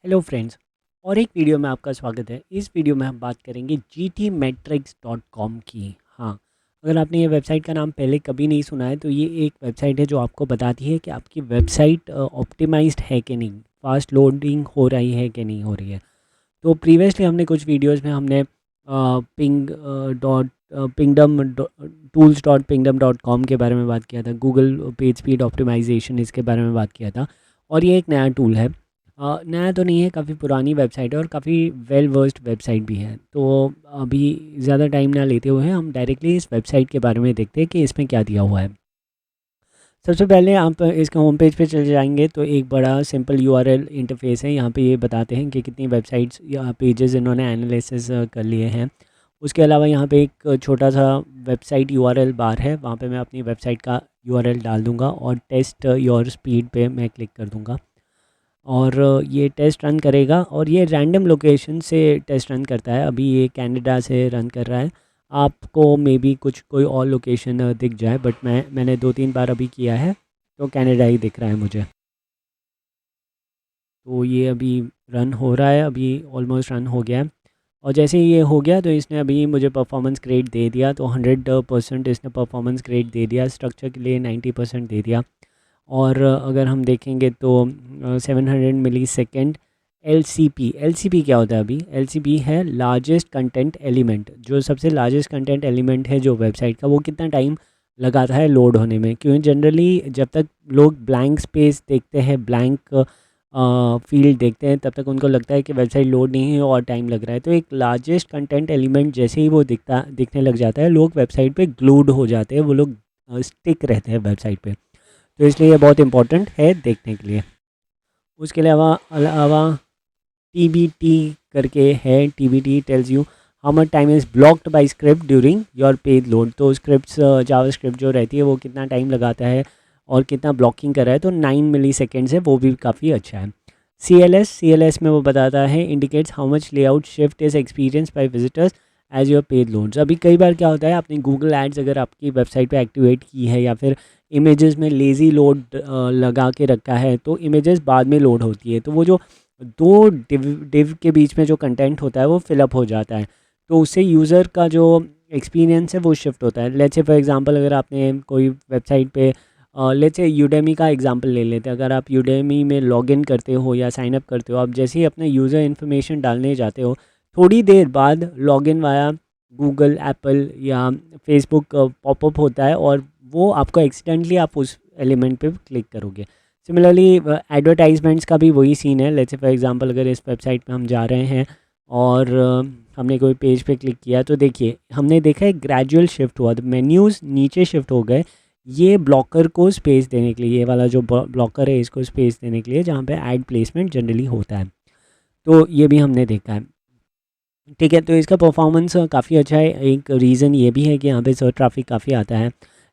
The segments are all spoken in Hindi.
Hello friends. और एक वीडियो में आपका स्वागत है। इस वीडियो में हम बात करेंगे gtmetrics.com की। हाँ, अगर आपने ये वेबसाइट का नाम पहले कभी नहीं सुना है तो ये एक वेबसाइट है जो आपको बताती है कि आपकी वेबसाइट ऑप्टिमाइज्ड है कि नहीं, फास्ट लोडिंग हो रही है कि नहीं हो रही है। तो प्रीवियसली हमने कुछ वीडियोस में हमने ping dot Pingdom tools dot Pingdom dot com के बारे में बात किया था, गूगल पेज स्पीड ऑप्टिमाइजेशन इसके बारे में बात किया था। और ये एक नया टूल है। नया तो नहीं है, काफ़ी पुरानी वेबसाइट है और काफ़ी वेल वर्स्ड वेबसाइट भी है। तो अभी ज़्यादा टाइम ना लेते हुए हम डायरेक्टली इस वेबसाइट के बारे में देखते हैं कि इसमें क्या दिया हुआ है। सबसे पहले आप इसके होम पेज पे चले जाएंगे तो एक बड़ा सिंपल यूआरएल इंटरफेस है। यहाँ पे ये बताते हैं कि कितनी वेबसाइट्स या पेजेस इन्होंने एनालिसिस कर लिए हैं। उसके अलावा यहाँ पे एक छोटा सा वेबसाइट यूआरएल बार है, वहाँ पे मैं अपनी वेबसाइट का यूआरएल डाल दूँगा और टेस्ट योर स्पीड पे मैं क्लिक कर दूँगा। और ये टेस्ट रन करेगा और ये रैंडम लोकेशन से टेस्ट रन करता है। अभी ये कनाडा से रन कर रहा है। आपको मे बी कुछ कोई और लोकेशन दिख जाए, बट मैंने 2-3 बार अभी किया है तो कनाडा ही दिख रहा है मुझे। तो ये अभी रन हो रहा है, अभी ऑलमोस्ट रन हो गया है। और जैसे ही ये हो गया तो इसने अभी मुझे परफॉर्मेंस ग्रेड दे दिया। तो 100% इसने परफॉर्मेंस ग्रेड दे दिया, स्ट्रक्चर के लिए 90% दे दिया। और अगर हम देखेंगे तो 700 मिली सेकेंड एल सी पी क्या होता है? अभी एल सी पी है लार्जेस्ट कंटेंट एलिमेंट। जो सबसे लार्जेस्ट कंटेंट एलिमेंट है जो वेबसाइट का, वो कितना टाइम लगाता है लोड होने में। क्योंकि जनरली जब तक लोग ब्लैंक स्पेस देखते हैं, ब्लैंक फील्ड देखते हैं, तब तक उनको लगता है कि वेबसाइट लोड नहीं है और टाइम लग रहा है। तो एक लार्जेस्ट कंटेंट एलिमेंट जैसे ही वो दिखने लग जाता है, लोग वेबसाइट पे ग्लूड हो जाते हैं, वो लोग स्टिक रहते हैं वेबसाइट पे। तो इसलिए ये बहुत इंपॉर्टेंट है देखने के लिए। उसके अलावा अलावा टी बी टी करके है। T B T tells you how much time is blocked by script during your page load. तो स्क्रिप्ट जावा स्क्रिप्ट जो रहती है वो कितना टाइम लगाता है और कितना ब्लॉकिंग कर रहा है। तो 9 मिली सेकेंड्स है, वो भी काफ़ी अच्छा है। सी एल एस में वो बताता है indicates how much layout shift is experience by visitors as your page loads. अभी कई बार क्या होता है, आपने गूगल एड्स अगर आपकी वेबसाइट पे एक्टिवेट की है या फिर इमेजेस में लेज़ी लोड लगा के रखा है तो इमेजेस बाद में लोड होती है। तो वो जो दो डिव के बीच में जो कंटेंट होता है वो फिलअप हो जाता है। तो उससे यूज़र का जो एक्सपीरियंस है वो शिफ्ट होता है। लेट्स से फॉर एग्जांपल अगर आपने कोई वेबसाइट पे लेट्स से यूडेमी का एग्जांपल ले लेते हैं। अगर आप यूडेमी में लॉगिन करते हो या साइन अप करते हो, आप जैसे ही अपने यूज़र इन्फॉर्मेशन डालने जाते हो, थोड़ी देर बाद लॉगिन वाया गूगल, एप्पल या फेसबुक पॉपअप होता है और वो आपको एक्सीडेंटली आप उस एलिमेंट पे क्लिक करोगे। सिमिलरली एडवर्टाइजमेंट्स का भी वही सीन है। लेट्स से फॉर एग्जांपल अगर इस वेबसाइट पे हम जा रहे हैं और हमने कोई पेज पे क्लिक किया तो देखिए हमने देखा है ग्रेजुअल शिफ्ट हुआ, तो मेन्यूज़ नीचे शिफ्ट हो गए। ये ब्लॉकर को स्पेस देने के लिए, ये वाला जो ब्लॉकर है इसको स्पेस देने के लिए, जहाँ पे ऐड प्लेसमेंट जनरली होता है। तो ये भी हमने देखा है। ठीक है, तो इसका परफॉर्मेंस काफ़ी अच्छा है। एक रीज़न ये भी है कि यहाँ पे सर्च ट्रैफिक काफ़ी आता है।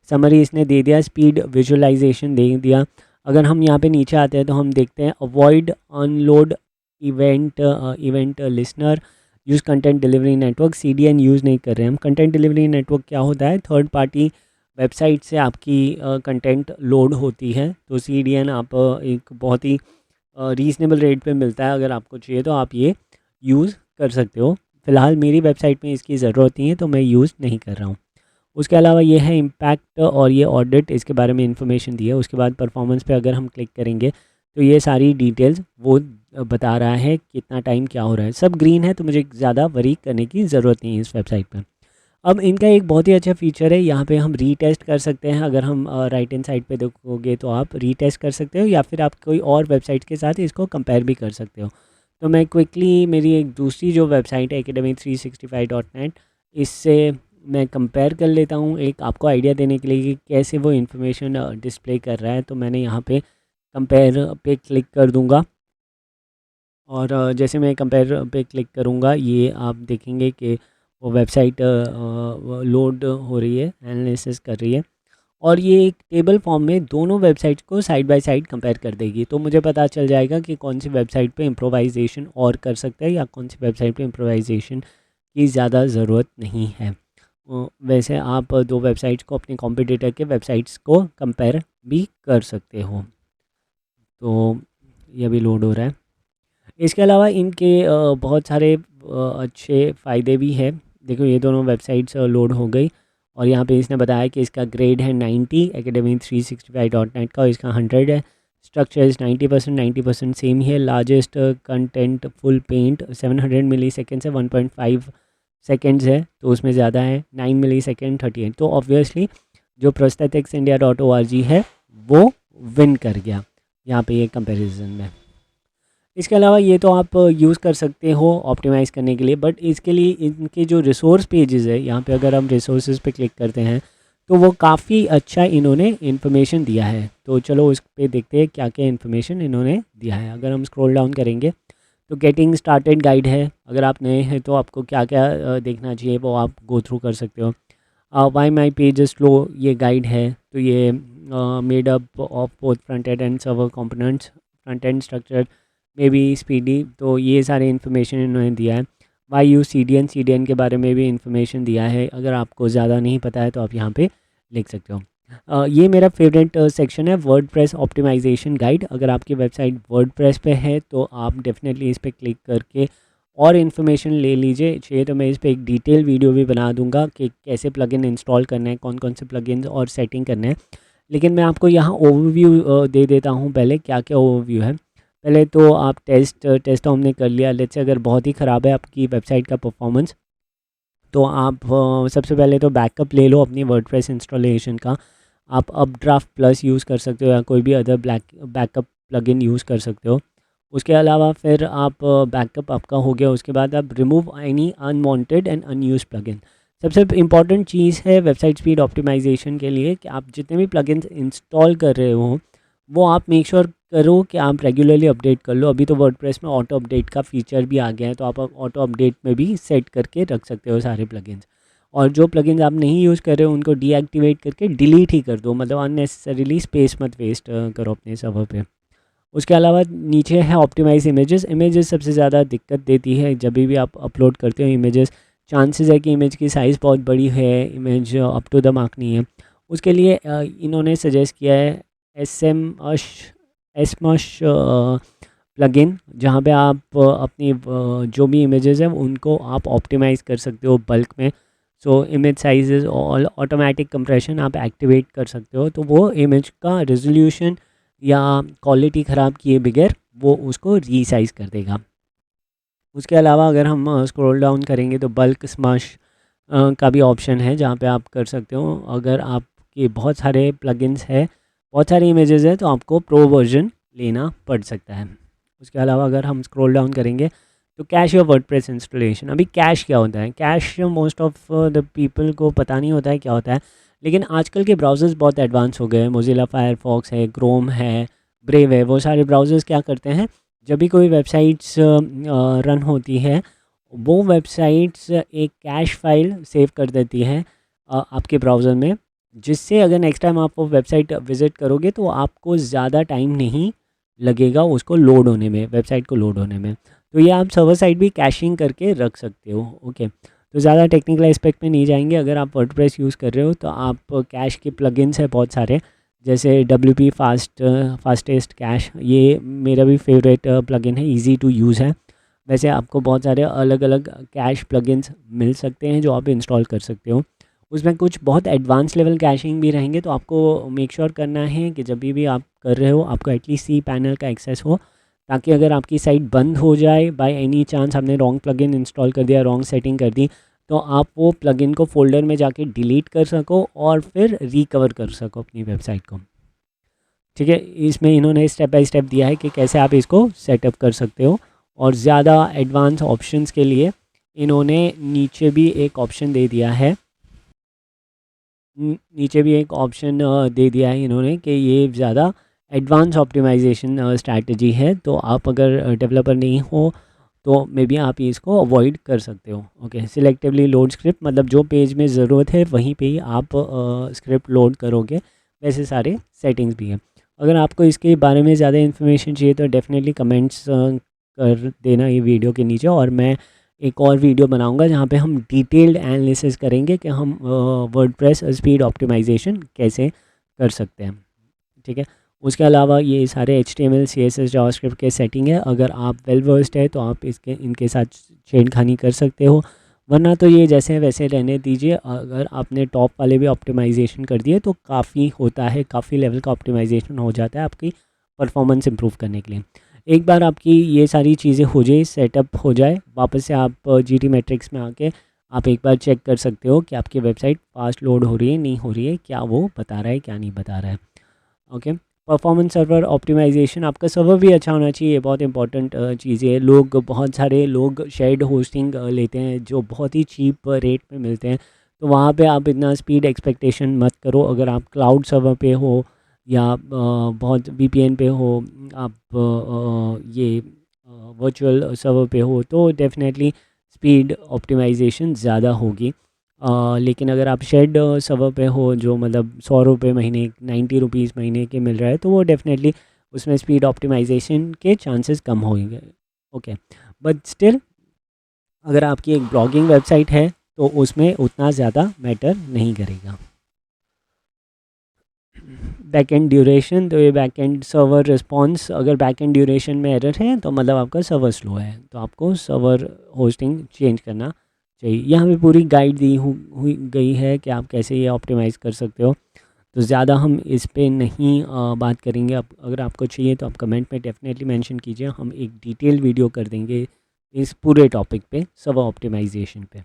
समरी इसने दे दिया, स्पीड विजुअलाइजेशन दे दिया। अगर हम यहाँ पे नीचे आते हैं तो हम देखते हैं avoid unload event listener use content delivery network. CDN use नहीं कर रहे हैं हम। कंटेंट डिलीवरी नेटवर्क क्या होता है? थर्ड पार्टी वेबसाइट से आपकी कंटेंट लोड होती है, तो CDN आप एक बहुत ही रीज़नेबल रेट पे मिलता है। अगर आपको चाहिए तो आप ये यूज़ कर सकते हो। फ़िलहाल मेरी वेबसाइट में इसकी ज़रूरत नहीं है तो मैं यूज़ नहीं कर रहा हूँ। उसके अलावा ये है इम्पैक्ट और ये ऑडिट, इसके बारे में इन्फॉर्मेशन दी है। उसके बाद परफॉर्मेंस पे अगर हम क्लिक करेंगे तो ये सारी डिटेल्स वो बता रहा है कितना टाइम क्या हो रहा है। सब ग्रीन है तो मुझे ज़्यादा वरी करने की ज़रूरत नहीं है इस वेबसाइट पर। अब इनका एक बहुत ही अच्छा फीचर है, यहाँ पे हम रीटेस्ट कर सकते हैं। अगर हम राइट हैंड साइड पे देखोगे तो आप रीटेस्ट कर सकते हो या फिर आप कोई और वेबसाइट के साथ इसको कंपेयर भी कर सकते हो। तो मैं क्विकली मेरी एक दूसरी जो वेबसाइट है academy365.net, इससे मैं कंपेयर कर लेता हूँ, एक आपको आइडिया देने के लिए कि कैसे वो इन्फॉर्मेशन डिस्प्ले कर रहा है। तो मैंने यहाँ पे कंपेयर पे क्लिक कर दूँगा और जैसे मैं कंपेयर पे क्लिक करूँगा ये आप देखेंगे कि वो वेबसाइट लोड हो रही है, एनालिसिस कर रही है और ये एक टेबल फॉर्म में दोनों वेबसाइट्स को साइड बाय साइड कंपेयर कर देगी। तो मुझे पता चल जाएगा कि कौन सी वेबसाइट पे इम्प्रोवाइजेशन और कर सकते हैं या कौन सी वेबसाइट पे इम्प्रोवाइजेशन की ज़्यादा ज़रूरत नहीं है। वैसे आप दो वेबसाइट्स को, अपने कॉम्पिटिटर के वेबसाइट्स को कंपेयर भी कर सकते हो। तो ये अभी लोड हो रहा है। इसके अलावा इनके बहुत सारे अच्छे फ़ायदे भी हैं। देखो ये दोनों वेबसाइट्स लोड हो गई और यहाँ पे इसने बताया कि इसका ग्रेड है 90 एकेडमी 365.net का, और इसका 100 है। स्ट्रक्चर इज़ 90% सेम ही है। लार्जेस्ट कंटेंट फुल पेंट 700 मिली सेकेंड से 1.5 सेकेंड्स है, तो उसमें ज़्यादा है 9 मिली सेकेंड 38। तो ऑब्वियसली जो prosthetics.india.org है वो विन कर गया यहाँ पे ये कंपैरिजन में। इसके अलावा ये तो आप यूज़ कर सकते हो ऑप्टिमाइज़ करने के लिए, बट इसके लिए इनके जो रिसोर्स पेजेस है यहाँ पे अगर हम रिसोर्सेज पे क्लिक करते हैं तो वो काफ़ी अच्छा इन्होंने इन्फॉर्मेशन दिया है। तो चलो उस पे देखते हैं क्या क्या इन्फॉर्मेशन इन्होंने दिया है। अगर हम स्क्रॉल डाउन करेंगे तो गेटिंग स्टार्टेड गाइड है। अगर आप नए हैं तो आपको क्या क्या देखना चाहिए वो आप गो थ्रू कर सकते हो। वाई माई पेज स्लो ये गाइड है, तो ये made up of both front end server components, front end structure may be speedy, तो ये सारे इन्फॉर्मेशन इन्होंने दिया है। Why use C D N के बारे में भी इन्फॉर्मेशन दिया है। अगर आपको ज़्यादा नहीं पता है तो आप यहाँ पे लिख सकते हो। ये मेरा फेवरेट सेक्शन है वर्डप्रेस ऑप्टिमाइजेशन गाइड। अगर आपकी वेबसाइट वर्डप्रेस पे है तो आप डेफिनेटली इस पर क्लिक करके और इन्फॉर्मेशन ले लीजिए। चाहिए तो मैं इस पर एक डिटेल वीडियो भी बना दूंगा कि कैसे प्लगइन इंस्टॉल करना है, कौन कौन से प्लगइन्स और सेटिंग करना है। लेकिन मैं आपको यहाँ ओवरव्यू दे देता हूँ पहले क्या क्या ओवरव्यू है। पहले तो आप टेस्ट तो हमने कर लिया। लेट्स से अगर बहुत ही ख़राब है आपकी वेबसाइट का परफॉर्मेंस तो आप सबसे पहले तो बैकअप ले लो अपनी वर्डप्रेस इंस्टॉलेशन का। आप अपड्राफ्ट प्लस यूज़ कर सकते हो या कोई भी अदर बैकअप प्लगइन यूज़ कर सकते हो। उसके अलावा फिर आप बैकअप आपका हो गया, उसके बाद आप remove any unwanted and unused plugin. सबसे इम्पॉर्टेंट चीज़ है वेबसाइट स्पीड ऑप्टिमाइजेशन के लिए कि आप जितने भी प्लगइन्स इंस्टॉल कर रहे हो वो आप मेक श्योर करो कि आप रेगुलरली अपडेट कर लो। अभी तो वर्डप्रेस में ऑटो अपडेट का फीचर भी आ गया है, तो आप ऑटो अपडेट में भी सेट करके रख सकते हो सारे प्लगइन्स। और जो प्लगइन्स आप नहीं यूज़ कर रहे हो उनको डीएक्टिवेट करके डिलीट ही कर दो, मतलब अननेसेसरीली स्पेस मत वेस्ट करो अपने सर्वर पे। उसके अलावा नीचे है ऑप्टिमाइज इमेजेस। इमेजेस सबसे ज़्यादा दिक्कत देती है जब भी आप अपलोड करते हो इमेजेस। चांसेस है कि इमेज की साइज़ बहुत बड़ी है, image up to the mark नहीं है। उसके लिए इन्होंने सजेस्ट किया है एसमश प्लगइन, जहाँ पे आप अपनी जो भी इमेजेस हैं उनको आप ऑप्टिमाइज़ कर सकते हो बल्क में। सो इमेज साइजेस और ऑटोमेटिक कंप्रेशन आप एक्टिवेट कर सकते हो, तो वो इमेज का रेजोल्यूशन या क्वालिटी ख़राब किए बगैर वो उसको रीसाइज कर देगा। उसके अलावा अगर हम स्क्रॉल डाउन करेंगे तो बल्क स्मश का भी ऑप्शन है जहाँ पे आप कर सकते हो। अगर आपके बहुत सारे प्लगइन्स है, बहुत सारी इमेजेस है, तो आपको प्रो वर्जन लेना पड़ सकता है। उसके अलावा अगर हम स्क्रॉल डाउन करेंगे तो कैश या वर्डप्रेस इंस्टॉलेशन। अभी कैश क्या होता है? Cash most of the people को पता नहीं होता है क्या होता है, लेकिन आजकल के ब्राउज़र्स बहुत एडवांस हो गए हैं। मोज़िला फायरफॉक्स है, क्रोम है, ब्रेव है, वो सारे ब्राउज़र्स क्या करते हैं, जब भी कोई वेबसाइट्स रन होती है वो वेबसाइट्स एक कैश फाइल सेव कर देती है आपके ब्राउज़र में, जिससे अगर नेक्स्ट टाइम आप वो वेबसाइट विज़िट करोगे तो आपको ज़्यादा टाइम नहीं लगेगा उसको लोड होने में, वेबसाइट को लोड होने में। तो ये आप सर्वर साइड भी कैशिंग करके रख सकते हो। ओके, तो ज़्यादा टेक्निकल एस्पेक्ट में नहीं जाएंगे। अगर आप वर्डप्रेस यूज़ कर रहे हो तो आप कैश के प्लगइन्स है बहुत सारे, जैसे WP फास्टेस्ट कैश, ये मेरा भी फेवरेट प्लगइन है, इजी टू यूज़ है। वैसे आपको बहुत सारे अलग अलग कैश प्लगइन्स मिल सकते हैं जो आप इंस्टॉल कर सकते हो। उसमें कुछ बहुत एडवांस लेवल कैशिंग भी रहेंगे, तो आपको मेक श्योर करना है कि जब भी आप कर रहे हो आपको एटलीस्ट सी पैनल का एक्सेस हो, ताकि अगर आपकी साइट बंद हो जाए बाय एनी चांस, आपने रॉन्ग प्लगइन इंस्टॉल कर दिया, रॉन्ग सेटिंग कर दी, तो आप वो प्लगइन को फोल्डर में जाके डिलीट कर सको और फिर रिकवर कर सको अपनी वेबसाइट को। ठीक है, इसमें इन्होंने स्टेप बाय स्टेप दिया है कि कैसे आप इसको सेटअप कर सकते हो। और ज़्यादा एडवांस ऑप्शंस के लिए इन्होंने नीचे भी एक ऑप्शन दे दिया है, नीचे भी एक ऑप्शन दे दिया है इन्होंने कि ये ज़्यादा एडवांस ऑप्टिमाइजेशन स्ट्रैटेजी है, तो आप अगर डेवलपर नहीं हो तो मे बी आप इसको अवॉइड कर सकते हो। ओके, सिलेक्टिवली लोड स्क्रिप्ट, मतलब जो पेज में ज़रूरत है वहीं पे ही आप स्क्रिप्ट लोड करोगे, वैसे सारे सेटिंग्स भी हैं। अगर आपको इसके बारे में ज़्यादा इन्फॉर्मेशन चाहिए तो डेफिनेटली कमेंट्स कर देना ये वीडियो के नीचे, और मैं एक और वीडियो बनाऊंगा जहाँ पे हम डिटेल्ड एनालिसिस करेंगे कि हम वर्डप्रेस स्पीड ऑप्टिमाइजेशन कैसे कर सकते हैं। ठीक है, उसके अलावा ये सारे HTML CSS जावास्क्रिप्ट के सेटिंग है, अगर आप वेल वर्स्ड है तो आप इनके साथ छेड़खानी कर सकते हो, वरना तो ये जैसे हैं वैसे रहने दीजिए। अगर आपने टॉप वाले भी ऑप्टिमाइजेशन कर दिए तो काफ़ी होता है, काफ़ी लेवल का ऑप्टिमाइजेशन हो जाता है आपकी परफॉर्मेंस इंप्रूव करने के लिए। एक बार आपकी ये सारी चीज़ें हो जाए, सेटअप हो जाए, वापस से आप GT मैट्रिक्स में आके आप एक बार चेक कर सकते हो कि आपकी वेबसाइट फास्ट लोड हो रही है, नहीं हो रही है, क्या वो बता रहा है, क्या नहीं बता रहा है। ओके, परफॉर्मेंस सर्वर ऑप्टिमाइजेशन, आपका सर्वर भी अच्छा होना चाहिए, बहुत इंपॉर्टेंट चीज़ है। लोग, बहुत सारे लोग शेयर्ड होस्टिंग लेते हैं जो बहुत ही चीप रेट में मिलते हैं, तो वहाँ पे आप इतना स्पीड एक्सपेक्टेशन मत करो। अगर आप क्लाउड सर्वर पे हो या बहुत VPN पे हो, आप ये वर्चुअल सर्वर पे हो, तो डेफिनेटली स्पीड ऑप्टिमाइजेशन ज़्यादा होगी। लेकिन अगर आप शेड सर्वर पे हो जो मतलब 100 रुपये महीने, 90 रुपीज़ महीने के मिल रहा है, तो वो डेफिनेटली उसमें स्पीड ऑप्टिमाइजेशन के चांसेस कम होंगे। ओके, बट स्टिल अगर आपकी एक ब्लॉगिंग वेबसाइट है तो उसमें उतना ज़्यादा मैटर नहीं करेगा। बैकएंड ड्यूरेशन, तो ये बैकएंड सर्वर रिस्पॉन्स, अगर बैकएंड ड्यूरेशन में एरर है तो मतलब आपका सर्वर स्लो है, तो आपको सर्वर होस्टिंग चेंज करना चाहिए। यहाँ पे पूरी गाइड दी हुई गई है कि आप कैसे ये ऑप्टिमाइज़ कर सकते हो, तो ज़्यादा हम इस पे नहीं बात करेंगे। अब अगर आपको चाहिए तो आप कमेंट में डेफिनेटली मेंशन कीजिए, हम एक डिटेल वीडियो कर देंगे इस पूरे टॉपिक पे, सर्वर ऑप्टिमाइजेशन पे।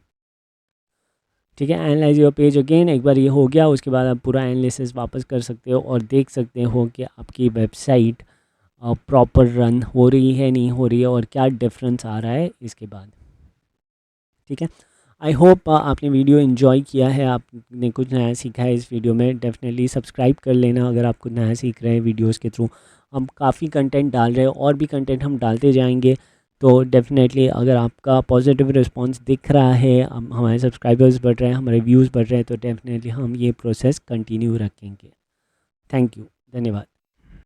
ठीक है, एनालाइज योर पेज अगेन, एक बार ये हो गया उसके बाद आप पूरा एनालिसिस वापस कर सकते हो और देख सकते हो कि आपकी वेबसाइट प्रॉपर रन हो रही है, नहीं हो रही है, और क्या डिफरेंस आ रहा है इसके बाद। ठीक है, आई होप आपने वीडियो इन्जॉय किया है, आपने कुछ नया सीखा है इस वीडियो में। डेफिनेटली सब्सक्राइब कर लेना अगर आप कुछ नया सीख रहे हैं वीडियोस के थ्रू। हम काफ़ी कंटेंट डाल रहे हैं और भी कंटेंट हम डालते जाएंगे, तो डेफिनेटली अगर आपका पॉजिटिव रिस्पांस दिख रहा है, हमारे सब्सक्राइबर्स बढ़ रहे हैं, हमारे व्यूज़ बढ़ रहे हैं, तो डेफिनेटली हम ये प्रोसेस कंटिन्यू रखेंगे। थैंक यू, धन्यवाद।